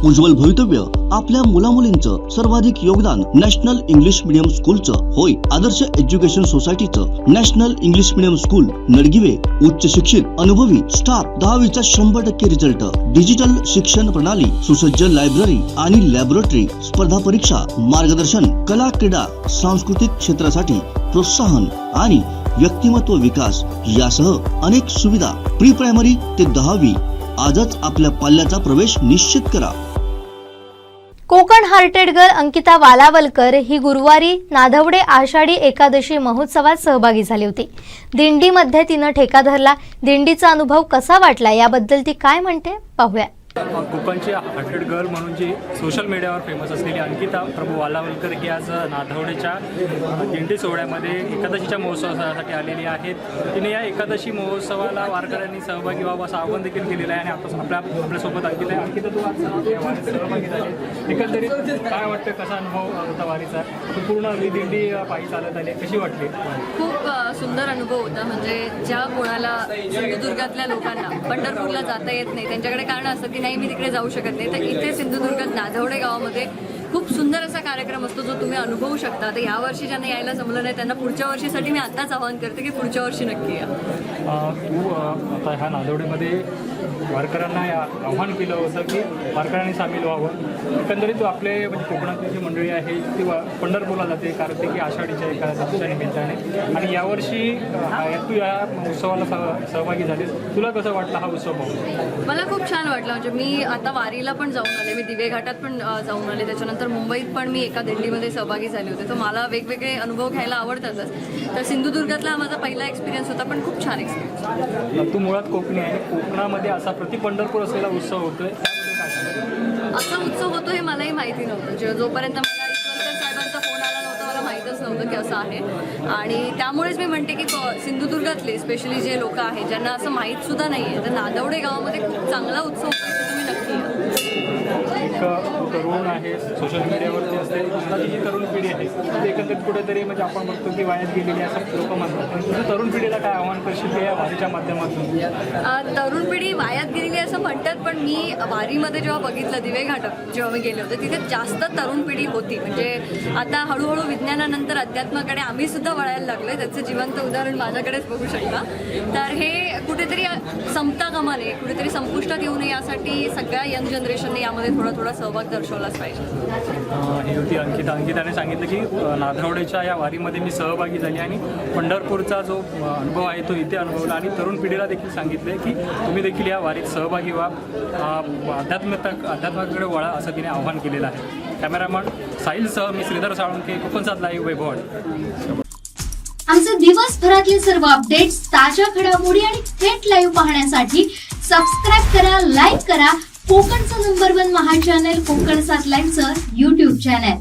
उज्ज्वल भवितव्य आपल्या मुलामुलींचं सर्वाधिक योगदान नॅशनल इंग्लिश मीडियम स्कूलचं होय। आदर्श एज्युकेशन सोसायटीचं national English medium school Nadgive उच्च शिक्षित अनुभवी स्टाफ 10वीचा 100% रिझल्ट, डिजिटल शिक्षण प्रणाली, सुसज्ज लायब्ररी आणि लॅबोरेटरी, स्पर्धा परीक्षा मार्गदर्शन, कला क्रीडा सांस्कृतिक क्षेत्रासाठी प्रोत्साहन आणि व्यक्तिमत्व विकास यासह अनेक सुविधा। प्री प्रायमरी ते 10वी आजच आपल्या पाल्याचा प्रवेश निश्चित करा। कोकण हार्टेड गर्ल अंकिता वालावलकर ही गुरुवारी नाधवडे आषाढी एकादशी महोत्सवात सहभागी झाली होती। दिंडीमध्ये तिनं ठेका धरला। दिंडीचा अनुभव कसा वाटला याबद्दल ती काय म्हणते पाहूया। कोकणची हार्टेड गर्ल म्हणून जी सोशल मीडियावर फेमस असलेली अंकिता प्रभू वालावलकर ही आज नाधवडेच्या दिंडी सोहळ्यामध्ये एकादशीच्या महोत्सवासाठी आलेली आहेत। तिने या एकादशी महोत्सवाला वारकऱ्यांनी सहभागी व्हावं असं आवाहन देखील केलेलं आहे आणि आपल्यासोबत अंकिता आहे। अंकिता, तू आज सहभागी झाली, एकंदरीत काय वाटतं, कसा अनुभव होता वारीचा? तू पूर्ण ही दिंडी पायी चालत आली, कशी वाटली? खूप सुंदर अनुभव होता। म्हणजे ज्या कोणाला सिंधुदुर्गातल्या लोकांना पंढरपूरला जाता येत नाही, त्यांच्याकडे कारण असतं की नाही मी तिकडे जाऊ शकत नाही, तर इथे सिंधुदुर्गात नाधवडे गावामध्ये खूप सुंदर असा कार्यक्रम असतो जो तुम्ही अनुभवू शकता। तर यावर्षी ज्यांना यायला जमलं नाही त्यांना पुढच्या वर्षीसाठी मी आत्ताच आवाहन करते की पुढच्या वर्षी नक्की या। तू आता ह्या नाधवडेमध्ये वारकऱ्यांना आव्हान केलं होतं की वारकऱ्यांनी सामील व्हावं। एकंदरीत तू आपले म्हणजे कोकणातली जी मंडळी आहे ती पंढरपूरला जाते कार्तिकी आषाढीच्या एकादशीच्या निमित्ताने, आणि यावर्षी तू या उत्सवाला सहभागी झालीस। तुला कसं वाटलं हा उत्सव पाहून? मला खूप छान वाटलं। म्हणजे मी आता वारीला पण जाऊन आले, मी दिवे घाटात पण जाऊन आले, त्याच्यानंतर मुंबईत पण मी एका दिंडीमध्ये सहभागी झाले होते। तर मला वेगवेगळे अनुभव घ्यायला आवडतातच। तर सिंधुदुर्गातला माझा पहिला एक्सपिरियन्स होता, पण खूप छान एक्सपिरियन्स। तू मुळात कोकणी आहे, कोकणामध्ये असा प्रति पंढरपूर असलेला उत्सव होतोय, असा उत्सव होतो हे मलाही माहिती नव्हतं। जोपर्यंत मला ईश्वरकर साहेबांचा फोन आला नव्हता मला माहीतच नव्हतं की असं आहे। आणि त्यामुळेच मी म्हणते की सिंधुदुर्गातले स्पेशली जे लोक आहेत ज्यांना असं माहीत सुद्धा नाही आहे, तर नाधवडे गावामध्ये खूप चांगला उत्सव होतो, तुम्ही नक्की या। एक तरुण आहे, सोशल मीडियावरती असते, आताची जी तरुण पिढी आहे ती एकंदरीत कुठेतरी म्हणजे आपण बघतो की वायात गेलेली असं लोक म्हणतात, पण तुझं तरुण पिढीला काय आव्हान करशील या वारीच्या माध्यमातून? तरुण पिढी वायात गेलेली असं म्हणतात, पण मी वारीमध्ये जेव्हा बघितलं दिवे घाटात जेव्हा मी गेले होते तिथे जास्त तरुण पिढी होती। म्हणजे आता हळूहळू विज्ञानानंतर अध्यात्माकडे आम्ही सुद्धा वळायला लागलोय, त्याचं जिवंत उदाहरण माझ्याकडेच बघू शकता। तर हे कुठेतरी संपता कामा नये, कुठेतरी संपुष्टात येऊ नये यासाठी सगळ्या यंग जनरेशनने यामध्ये थोडा सहभाग दर्शवलाच पाहिजे। ही होती अंकिता। अंकिताने सांगितलं की नाधवडेच्या या वारीमध्ये मी सहभागी झाली आणि पंढरपूरचा जो अनुभव आहे तो इथे अनुभवला, आणि तरुण पिढीला देखील सांगितलं की तुम्ही देखील या वारीत सहभागी व्हा, अध्यात्माकडे वळा असं तिने आव्हान केलेलं आहे। कॅमेरामन साहिलसह मी श्रीधर साळुंके, कोकणसात लाईव्ह, वैभव। आमचे दिवसभरातले सर्व अपडेट्स, ताज्या घडामोडी आणि थेट लाईव्ह पाहण्यासाठी सबस्क्राईब करा, लाईक करा कोकणचं नंबर 1 महा चॅनल कोकण 7 लाईव्हचं YouTube चॅनल।